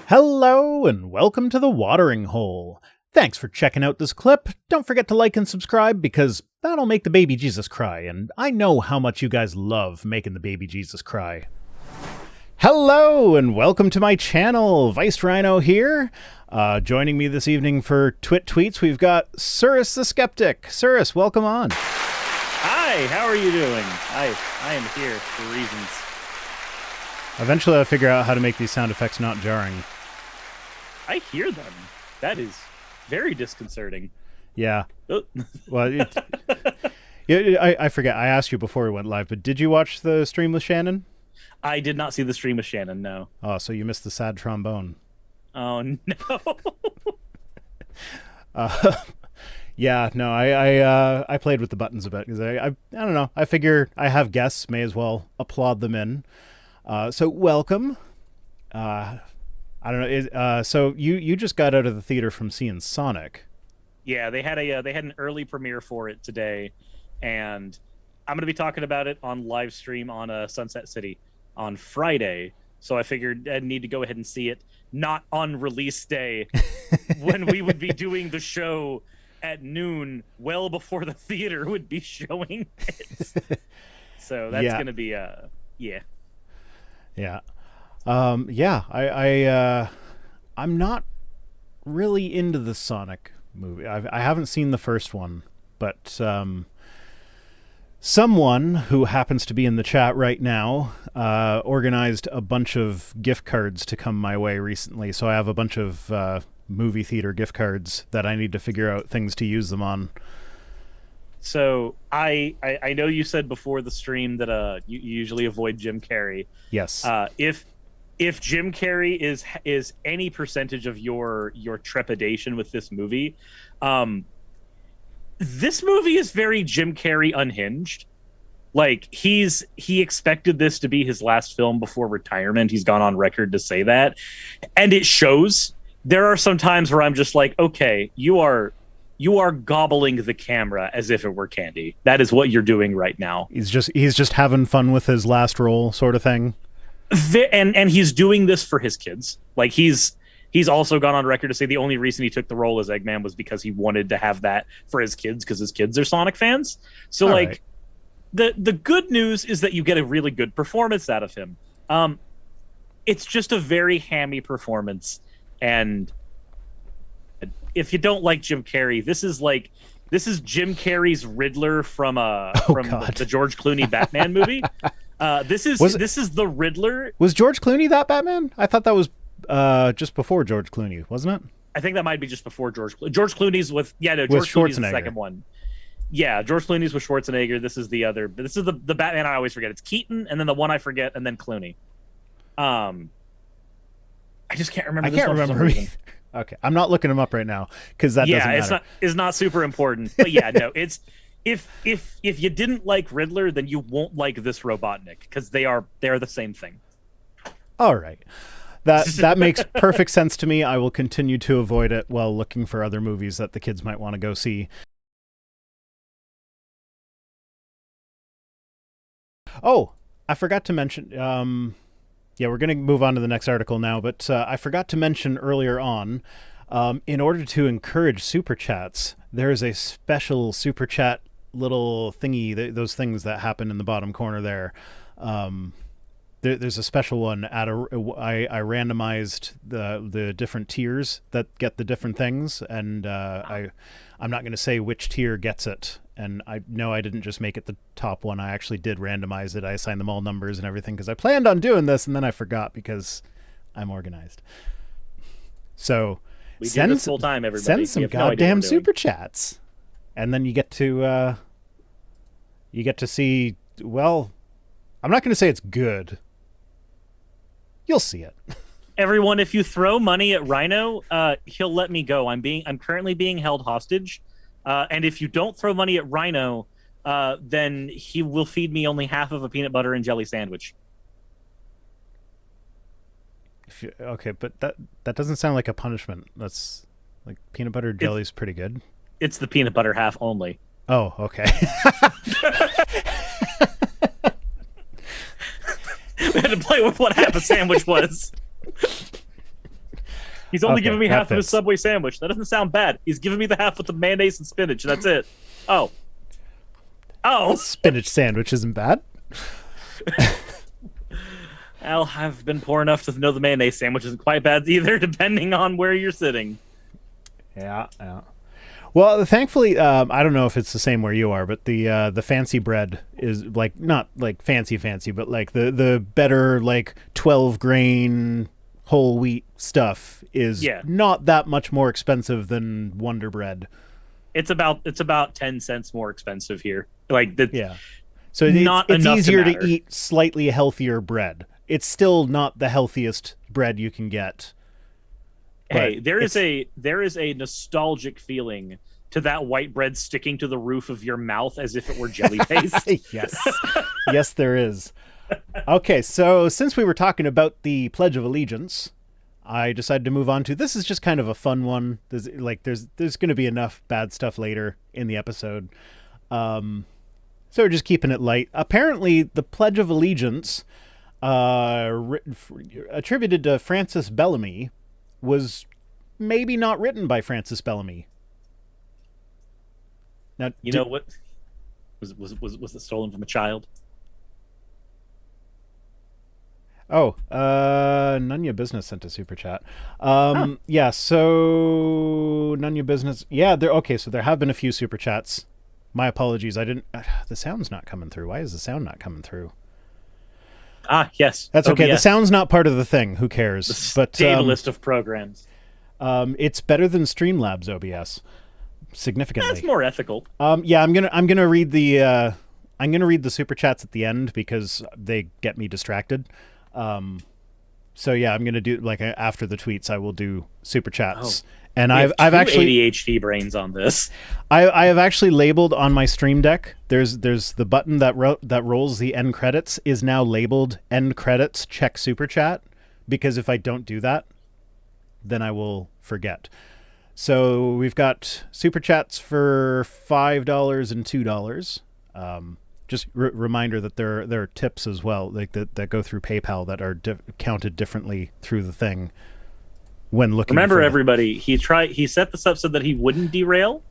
Hello and welcome to the Watering Hole. Thanks for checking out this clip. Don't forget to like and subscribe because that'll make the baby Jesus cry, and I know how much you guys love making the baby Jesus cry. Hello and welcome to my channel. Vice Rhino here. Joining me this evening for Twit Tweets, we've got Suris the Skeptic. Suris, welcome on. Hi, how are you doing? I am here for reasons. Eventually I'll figure out how to make these sound effects not jarring. I hear them. That is very disconcerting. Yeah. Oh. Well, I forget. I asked you before we went live, but did you watch the stream with Shannon? I did not see the stream with Shannon, no. Oh, so you missed the sad trombone. Oh, no. Yeah, no, I played with the buttons a bit because I don't know. I figure I have guests, may as well applaud them in. So welcome. I don't know. So you just got out of the theater from seeing Sonic. Yeah, they had an early premiere for it today, and I'm going to be talking about it on live stream on Sunset City on Friday. So I figured I'd need to go ahead and see it, not on release day when we would be doing the show at noon, well before the theater would be showing it. So that's going to be yeah. Yeah. I'm not really into the Sonic movie. I haven't seen the first one, but someone who happens to be in the chat right now organized a bunch of gift cards to come my way recently. So I have a bunch of movie theater gift cards that I need to figure out things to use them on. So I know you said before the stream that you usually avoid Jim Carrey. Yes. If Jim Carrey is any percentage of your trepidation with this movie, this movie is very Jim Carrey unhinged. Like he expected this to be his last film before retirement. He's gone on record to say that, and it shows. There are some times where I'm just like, okay, you are gobbling the camera as if it were candy. That is what you're doing right now. He's just having fun with his last role, sort of thing. And he's doing this for his kids. Like he's also gone on record to say the only reason he took the role as Eggman was because he wanted to have that for his kids because his kids are Sonic fans. So right. The good news is that you get a really good performance out of him. It's just a very hammy performance, and if you don't like Jim Carrey, this is Jim Carrey's Riddler from the George Clooney Batman movie. This is the Riddler. Was George Clooney that Batman? I thought that was just before George Clooney, wasn't it? I think that might be just before George Clooney's with George Clooney's the second one. Yeah, George Clooney's with Schwarzenegger. This is the other. But this is the Batman I always forget. It's Keaton, and then the one I forget, and then Clooney. I just can't remember. I can't remember. Okay, I'm not looking them up right now because that doesn't matter. It's not super important. But yeah, no, it's if you didn't like Riddler, then you won't like this Robotnik because they're the same thing. All right, that makes perfect sense to me. I will continue to avoid it while looking for other movies that the kids might want to go see. Oh, I forgot to mention. Yeah, we're going to move on to the next article now, but I forgot to mention earlier on, in order to encourage super chats, there is a special super chat little thingy, those things that happen in the bottom corner there. There's a special one. I randomized the different tiers that get the different things, and I'm not going to say which tier gets it. And I know I didn't just make it the top one. I actually did randomize it. I assigned them all numbers and everything because I planned on doing this, and then I forgot because I'm organized. So we do this full time, everybody. Send some goddamn super chats, and then you get to see. Well, I'm not going to say it's good. You'll see it. Everyone, if you throw money at Rhino, he'll let me go. I'm currently being held hostage. And if you don't throw money at Rhino, then he will feed me only half of a peanut butter and jelly sandwich. Okay, but that doesn't sound like a punishment. That's like peanut butter jelly is pretty good. It's the peanut butter half only. Oh, okay. We had to play with what half a sandwich was. He's only Okay, giving me that half of his fits. Subway sandwich. That doesn't sound bad. He's giving me the half with the mayonnaise and spinach. That's it. Oh. Spinach sandwich isn't bad. I've been poor enough to know the mayonnaise sandwich isn't quite bad either, depending on where you're sitting. Yeah. Well, thankfully, I don't know if it's the same where you are, but the fancy bread is like not like fancy, but like the better like 12 grain whole wheat stuff is not that much more expensive than Wonder Bread. It's about 10 cents more expensive here. Like so it's easier to eat slightly healthier bread. It's still not the healthiest bread you can get. Hey, there is a nostalgic feeling to that white bread sticking to the roof of your mouth as if it were jelly paste. Yes, there is. Okay, so since we were talking about the Pledge of Allegiance, I decided to move on to this is just kind of a fun one. There's going to be enough bad stuff later in the episode. So we're just keeping it light. Apparently, the Pledge of Allegiance, attributed to Francis Bellamy, was maybe not written by Francis Bellamy. Now, know what? Was it stolen from a child? Oh, Nunya Business sent a super chat. Yeah, so Nunya Business. Yeah, so there have been a few super chats. My apologies. I didn't. The sound's not coming through. Why is the sound not coming through? Yes. That's okay. OBS. The sound's not part of the thing. Who cares? The stable list of programs. It's better than Streamlabs OBS, significantly. That's more ethical. Yeah, I'm gonna read the super chats at the end because they get me distracted. So yeah, I'm gonna do like after the tweets. I will do super chats, and I've actually ADHD brains on this. I have actually labeled on my Stream Deck. There's the button that rolls the end credits is now labeled end credits. Check super chat, because if I don't do that, then I will forget. So we've got super chats for $5 and $2. Just reminder that there are tips as well, like that go through PayPal that are counted differently through the thing when looking. Remember, everybody, he set this up so that he wouldn't derail,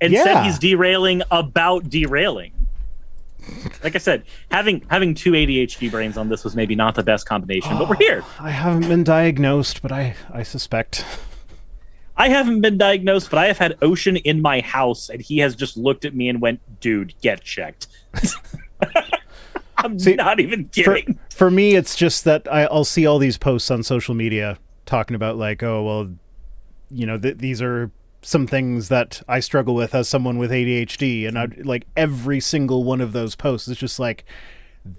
and said he's derailing about derailing. Like I said, having two ADHD brains on this was maybe not the best combination, but we're here. I haven't been diagnosed, but I suspect. I haven't been diagnosed, but I have had Ocean in my house, and he has just looked at me and went, "Dude, get checked." I'm not even kidding. For me, it's just that I'll see all these posts on social media talking about like, oh, well, these are some things that I struggle with as someone with ADHD. And like every single one of those posts is just like,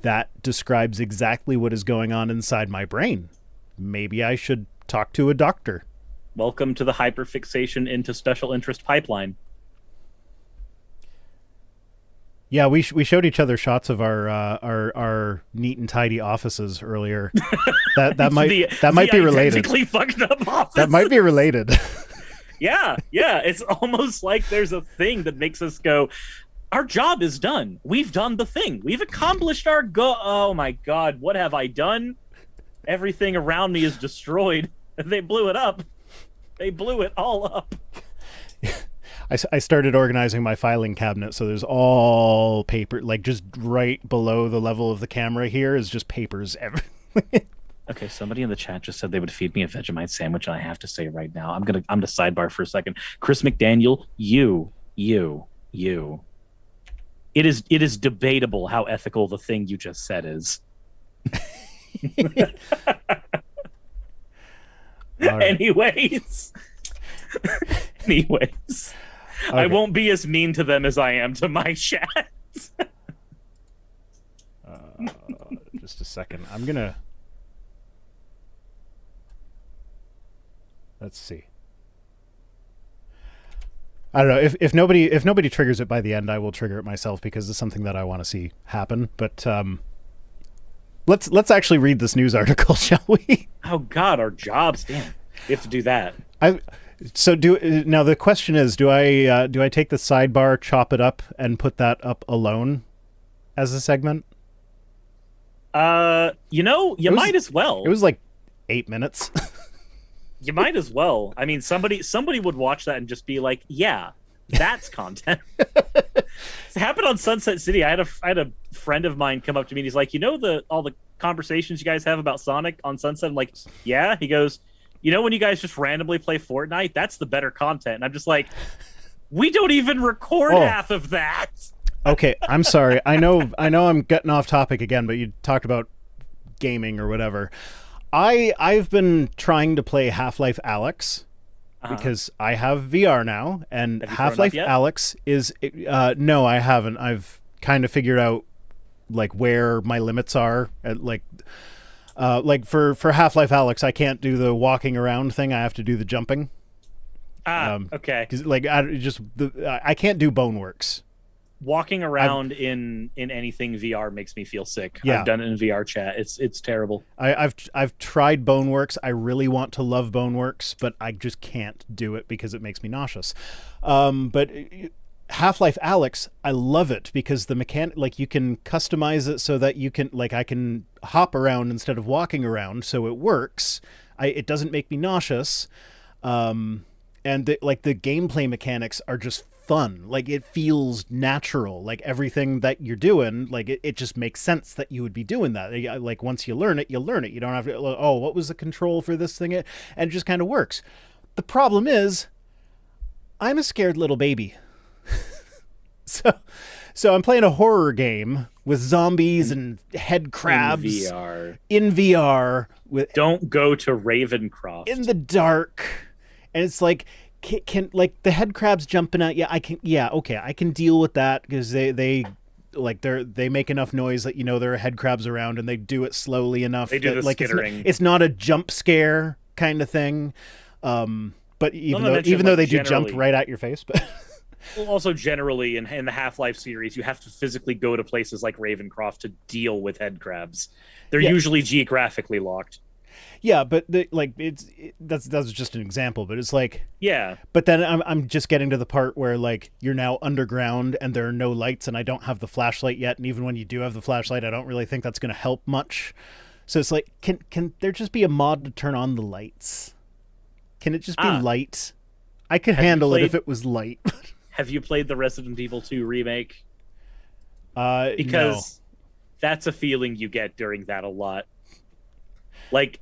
that describes exactly what is going on inside my brain. Maybe I should talk to a doctor. Welcome to the hyperfixation into special interest pipeline. Yeah, we showed each other shots of our neat and tidy offices earlier. That might be related. Fucked up office. That might be related. Yeah. It's almost like there's a thing that makes us go, our job is done. We've done the thing. We've accomplished our goal. Oh my God, what have I done? Everything around me is destroyed. They blew it up. They blew it all up. I started organizing my filing cabinet, so there's all paper, like just right below the level of the camera here is just papers everywhere. Okay, somebody in the chat just said they would feed me a Vegemite sandwich, and I have to say right now, I'm gonna sidebar for a second. Chris McDaniel, you. It is debatable how ethical the thing you just said is. Right. Anyways. Okay. I won't be as mean to them as I am to my chat. Just a second. I'm gonna. Let's see. I don't know if nobody triggers it by the end, I will trigger it myself because it's something that I want to see happen. But let's actually read this news article, shall we? Oh God, our jobs, damn. We have to do that. Now the question is, do I take the sidebar, chop it up, and put that up alone as a segment? You might as well. It was like 8 minutes. You might as well. I mean, somebody would watch that and just be like, "Yeah, that's content." It happened on Sunset City. I had a friend of mine come up to me and he's like, all the conversations you guys have about Sonic on Sunset? I'm like, yeah. He goes, when you guys just randomly play Fortnite, that's the better content. And I'm just like, we don't even record half of that. Okay, I'm sorry. I know I'm getting off topic again, but you talked about gaming or whatever. I've been trying to play Half-Life Alyx because I have VR now, and Half-Life Alyx is no, I haven't. I've kind of figured out like where my limits are. Like for Half-Life Alyx, I can't do the walking around thing. I have to do the jumping. Okay. 'Cause, like I can't do Boneworks. Walking around in anything VR makes me feel sick. Yeah. I've done it in VR chat. It's terrible. I've tried Boneworks. I really want to love Boneworks, but I just can't do it because it makes me nauseous. But Half-Life Alyx, I love it because the mechanic, like you can customize it so that you can, like I can hop around instead of walking around, so it works. It doesn't make me nauseous. And the gameplay mechanics are just fun. Like it feels natural. Like everything that you're doing, like it just makes sense that you would be doing that. Like once you learn it, you learn it. You don't have to, what was the control for this thing? And it just kind of works. The problem is, I'm a scared little baby. So I'm playing a horror game with zombies and head crabs in VR with don't go to Ravencroft in the dark. And it's like, can like the head crabs jumping at you? I can deal with that because they make enough noise that there are head crabs around, and they do it slowly enough. They do the skittering. It's not a jump scare kind of thing. But even though they do jump right at your face, but well, also generally in the Half-Life series, you have to physically go to places like Ravencroft to deal with head crabs. They're usually geographically locked. Yeah, but that's just an example, but it's like yeah. But then I'm just getting to the part where like you're now underground and there are no lights, and I don't have the flashlight yet, and even when you do have the flashlight, I don't really think that's going to help much. So it's like, can there just be a mod to turn on the lights? Can it just be light? I could handle it if it was light. Have you played the Resident Evil 2 remake? Because that's a feeling you get during that a lot. Like,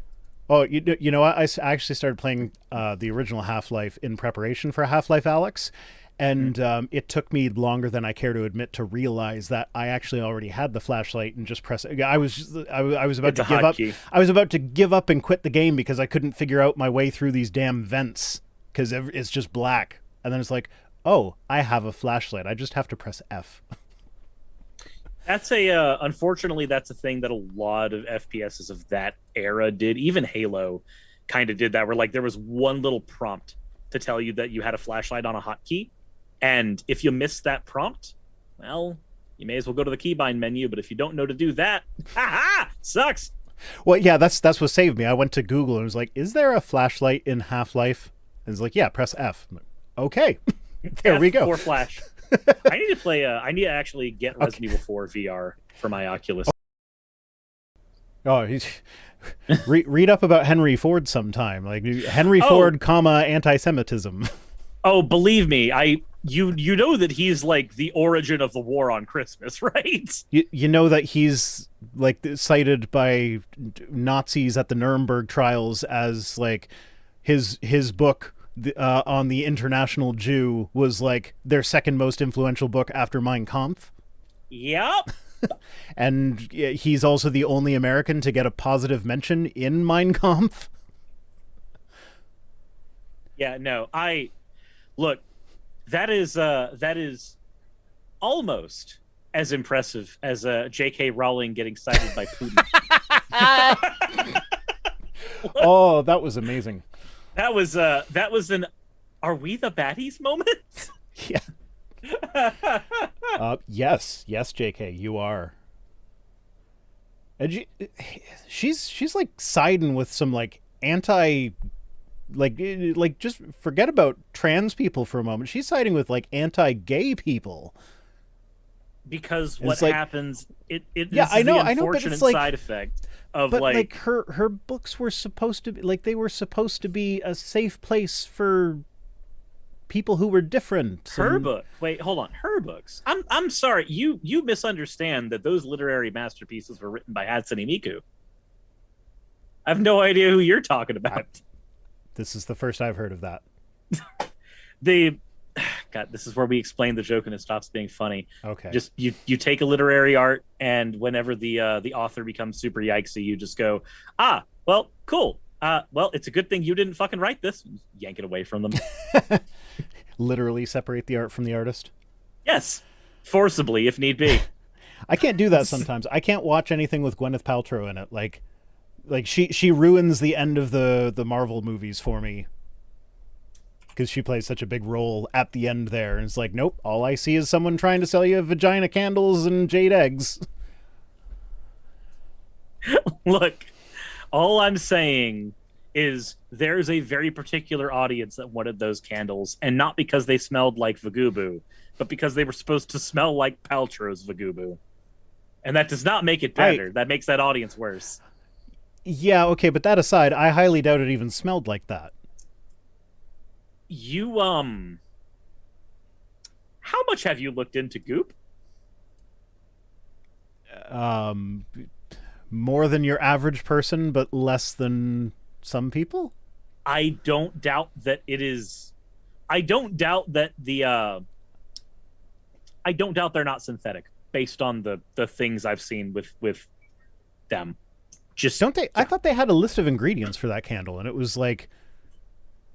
oh, you know what? I actually started playing the original Half-Life in preparation for Half-Life Alyx, and it took me longer than I care to admit to realize that I actually already had the flashlight and just press it. I was about to give up. I was about to give up and quit the game because I couldn't figure out my way through these damn vents because it's just black. And then it's like, oh, I have a flashlight. I just have to press F. That's unfortunately, that's a thing that a lot of FPSs of that era did. Even Halo kind of did that, where like there was one little prompt to tell you that you had a flashlight on a hotkey. And if you missed that prompt, well, you may as well go to the keybind menu. But if you don't know to do that, sucks. Well, yeah, that's what saved me. I went to Google and was like, is there a flashlight in Half-Life? And it's like, yeah, press F. I'm like, okay. There we go. For Flash. I need to play. I need to actually get Resident Evil 4 VR for my Oculus. Oh, read up about Henry Ford sometime. Like Henry Ford, anti-Semitism. Oh, believe me, you know that he's like the origin of the war on Christmas, right? You know that he's like cited by Nazis at the Nuremberg trials as like his book. On the International Jew was like their second most influential book after Mein Kampf. Yep. And he's also the only American to get a positive mention in Mein Kampf. Yeah, no, look, that is almost as impressive as J.K. Rowling getting cited by Putin. Oh, that was amazing. That was an "Are we the baddies" moment? Yeah. Yes, JK, you are. And she's like siding with some like anti, like just forget about trans people for a moment. She's siding with like anti-gay people. because And what it's like, happens, yeah, this is the I know, but unfortunate it's like, side effect of but like her books were supposed to be like, they were supposed to be a safe place for people who were different. her And book. Wait, hold on. Her books. I'm sorry. You misunderstand that those literary masterpieces were written by Hatsune Miku. I have no idea who you're talking about. this is the first I've heard of that. The God, this is where we explain the joke and it stops being funny. Okay. Just you take a literary art, and whenever the author becomes super yikesy, you just go, well, cool. Well, it's a good thing you didn't fucking write this. Yank it away from them. Literally separate the art from the artist. Yes, forcibly if need be. I can't do that sometimes. I can't watch anything with Gwyneth Paltrow in it. Like she ruins the end of the Marvel movies for me because she plays such a big role at the end there. And it's like, nope, all I see is someone trying to sell you vagina candles and jade eggs. Look, all I'm saying is there's a very particular audience that wanted those candles, and not because they smelled like Vaguboo, but because they were supposed to smell like Paltrow's Vaguboo. And that does not make it better. That makes that audience worse. Yeah, okay, but that aside, I highly doubt it even smelled like that. You, how much have you looked into Goop? More than your average person, but less than some people? I don't doubt that it is. I don't doubt that I don't doubt they're not synthetic based on the things I've seen with them. Just don't they? I thought they had a list of ingredients for that candle, and it was like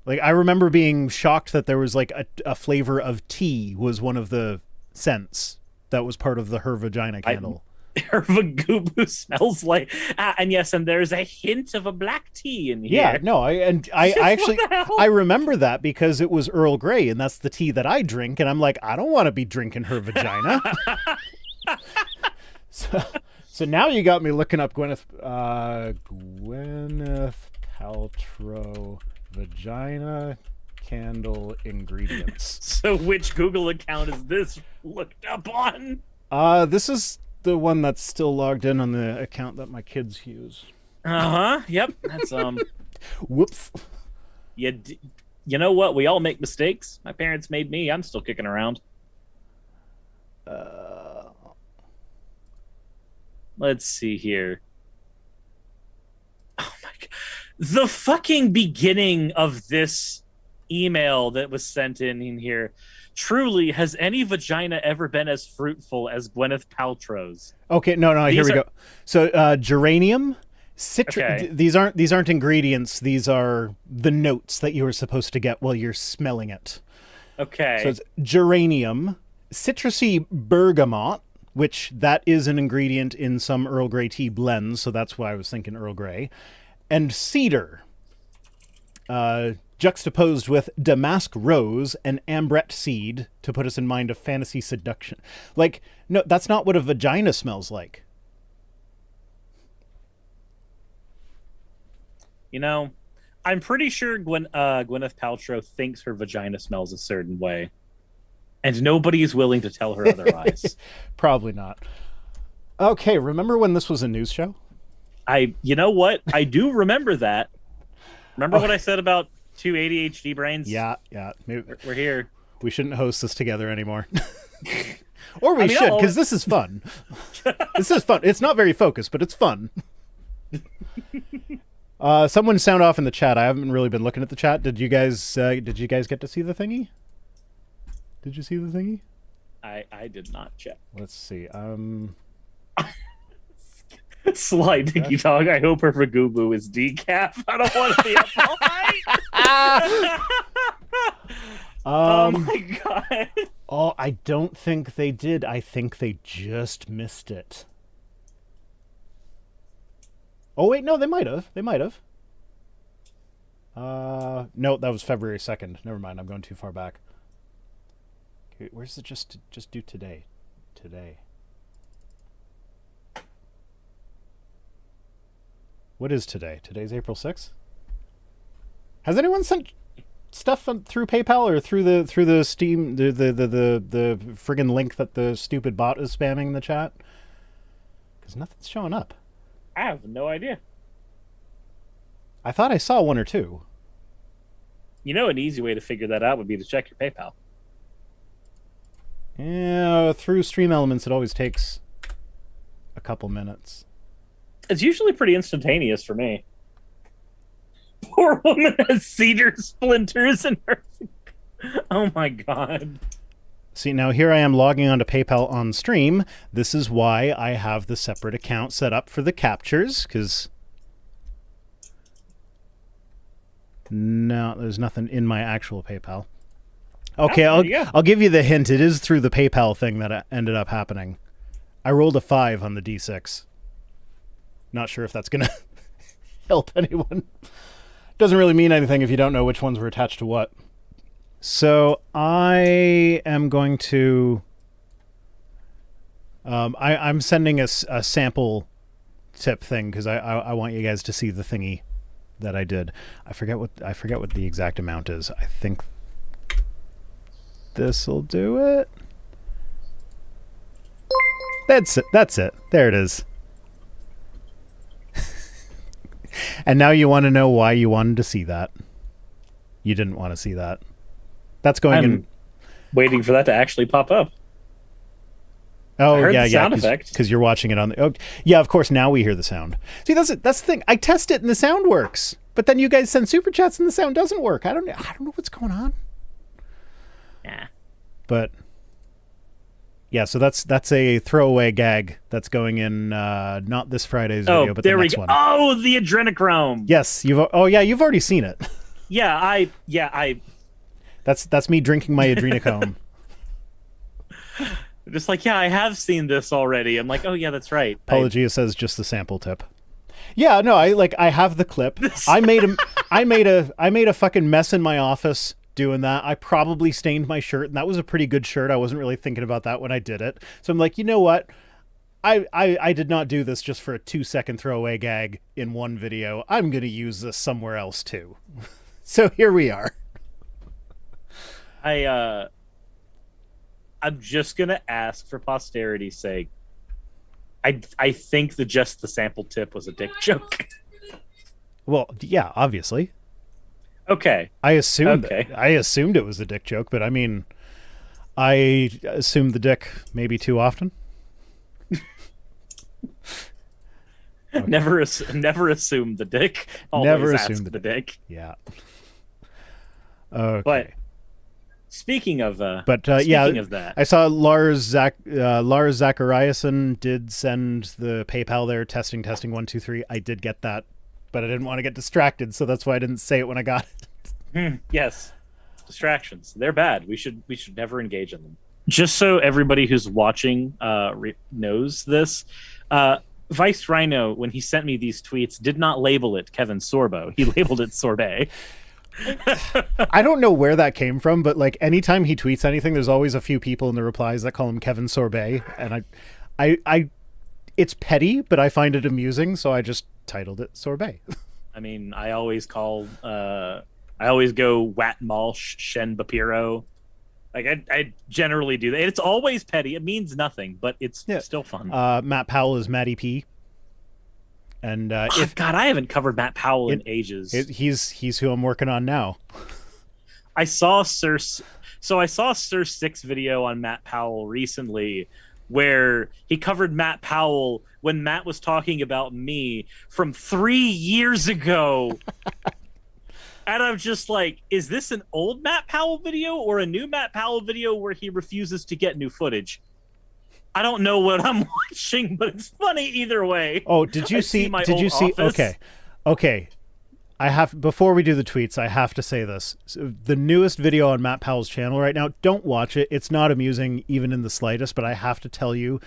I remember being shocked that there was like a flavor of tea was one of the scents that was part of the her vagina candle. Her Vaguboo smells like, and yes, and there's a hint of a black tea in here. Yeah, no, I actually I remember that because it was Earl Grey, and that's the tea that I drink, and I'm like, I don't want to be drinking her vagina. So now you got me looking up Gwyneth Paltrow vagina candle ingredients. So which Google account is this looked up on? This is the one that's still logged in on the account that my kids use. Yep. That's Whoops. You know what? We all make mistakes. My parents made me. I'm still kicking around. Let's see here. Oh my God. The fucking beginning of this email that was sent in here. Truly, has any vagina ever been as fruitful as Gwyneth Paltrow's? Okay, no, here we go. So, geranium, Okay. These aren't ingredients. These are the notes that you are supposed to get while you're smelling it. Okay. So it's geranium, citrusy bergamot, which that is an ingredient in some Earl Grey tea blends, so that's why I was thinking Earl Grey, and cedar. Juxtaposed with damask rose and ambrette seed to put us in mind of fantasy seduction. Like, no, that's not what a vagina smells like. You know, I'm pretty sure Gwyneth Paltrow thinks her vagina smells a certain way, and nobody is willing to tell her otherwise. Probably not. Okay, remember when this was a news show? You know what? I do remember that. Remember what I said about two ADHD brains? Yeah. Maybe We're here. we shouldn't host this together anymore. Or we should, because this is fun. This is fun. It's not very focused, but it's fun. Someone sound off in the chat. I haven't really been looking at the chat. Did you guys get to see the thingy? Did you see the thingy? I did not check. Let's see. Sly Dicky Dog, I hope her Vaguboo is decaf. I don't want to be up all night. Oh my God. Oh, I don't think they did. I think they just missed it. Oh, wait, no, they might have. No, that was February 2nd. Never mind, I'm going too far back. Okay, where's it just do today? Today. What is today? Today's April 6th? Has anyone sent stuff through PayPal or through the Steam the friggin' link that the stupid bot is spamming in the chat? Because nothing's showing up. I have no idea. I thought I saw one or two. You know, an easy way to figure that out would be to check your PayPal. Yeah, through Stream Elements, it always takes a couple minutes. It's usually pretty instantaneous for me. Poor woman has cedar splinters in her. Oh my god. See, now here I am logging onto PayPal on stream. This is why I have the separate account set up for the captures, because no, there's nothing in my actual PayPal. Okay, I'll give you the hint. It is through the PayPal thing that ended up happening. I rolled a 5 on the D6. Not sure if that's going to help anyone. Doesn't really mean anything if you don't know which ones were attached to what. So I am going to... I'm sending a sample tip thing because I want you guys to see the thingy that I did. I forget what the exact amount is. I think this'll do it. That's it. There it is. And now you want to know why you wanted to see that. You didn't want to see that. That's going in. Waiting for that to actually pop up. Oh, yeah, sound effect. Because you're watching it on the... Oh, yeah, of course, now we hear the sound. See, that's the thing. I test it and the sound works. But then you guys send super chats and the sound doesn't work. I don't know what's going on. Yeah. But... yeah, so that's a throwaway gag that's going in not this Friday's video, but the next one. Oh, the adrenochrome. Yes, you've already seen it. I That's me drinking my adrenochrome. Just like, yeah, I have seen this already. I'm like, oh yeah, that's right. Apologia says just the sample tip. Yeah, no, I have the clip. I made a fucking mess in my office doing that. I probably stained my shirt, and that was a pretty good shirt. I wasn't really thinking about that when I did it. So I'm like, you know what? I did not do this just for a 2-second throwaway gag in one video. I'm going to use this somewhere else too. So here we are. I'm just going to ask for posterity's sake. I think just the sample tip was a dick joke. Well, yeah, obviously. Okay. I assumed it was a dick joke, but I mean, I assumed the dick maybe too often. Okay. Never assume the dick. Always never assume the dick. Yeah. Okay. But speaking of that, I saw Lars Zachariasen did send the PayPal there. Testing 1 2 3. I did get that, but I didn't want to get distracted, so that's why I didn't say it when I got it. Yes, distractions. They're bad. We should never engage in them. Just so everybody who's watching knows this, Vice Rhino, when he sent me these tweets, did not label it Kevin Sorbo. He labeled it Sorbet. I don't know where that came from, but like anytime he tweets anything, there's always a few people in the replies that call him Kevin Sorbet, and I it's petty, but I find it amusing, so I just titled it Sorbet. I mean, I always go Wat Malsh Shen Bapiro. Like I generally do that. It's always petty. It means nothing, but it's still fun. Matt Powell is Matty P. And God, I haven't covered Matt Powell in ages. He's who I'm working on now. I saw Sir 6 video on Matt Powell recently where he covered Matt Powell when Matt was talking about me from 3 years ago. And I'm just like, is this an old Matt Powell video or a new Matt Powell video where he refuses to get new footage? I don't know what I'm watching, but it's funny either way. Oh, did you see? Okay. Before we do the tweets, I have to say this. So the newest video on Matt Powell's channel right now, don't watch it. It's not amusing even in the slightest, but I have to tell you,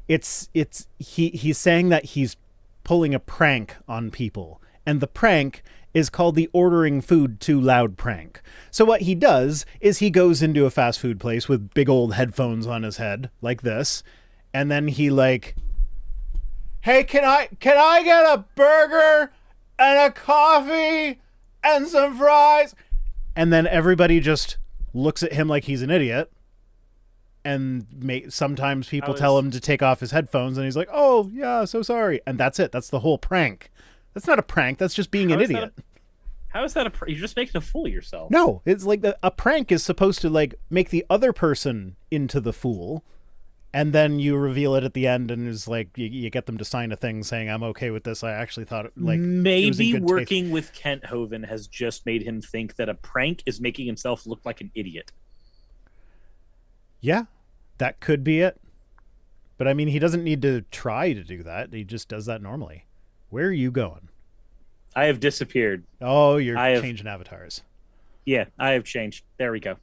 he's saying that he's pulling a prank on people. And the prank is called the ordering food too loud prank. So what he does is he goes into a fast food place with big old headphones on his head like this, and then he like, hey, can I get a burger and a coffee and some fries? And then everybody just looks at him like he's an idiot. And sometimes people tell him to take off his headphones, and he's like, "Oh yeah, so sorry," and that's it. That's the whole prank. That's not a prank. That's just being an idiot. How is that a? You're just making a fool of yourself. No, it's like a prank is supposed to like make the other person into the fool, and then you reveal it at the end, and it's like you get them to sign a thing saying, "I'm okay with this. I actually thought maybe working with Kent Hovind has just made him think that a prank is making himself look like an idiot." Yeah, that could be it. But I mean, he doesn't need to try to do that. He just does that normally. Where are you going? I have disappeared. Oh, you're changing avatars. Yeah, I have changed. There we go.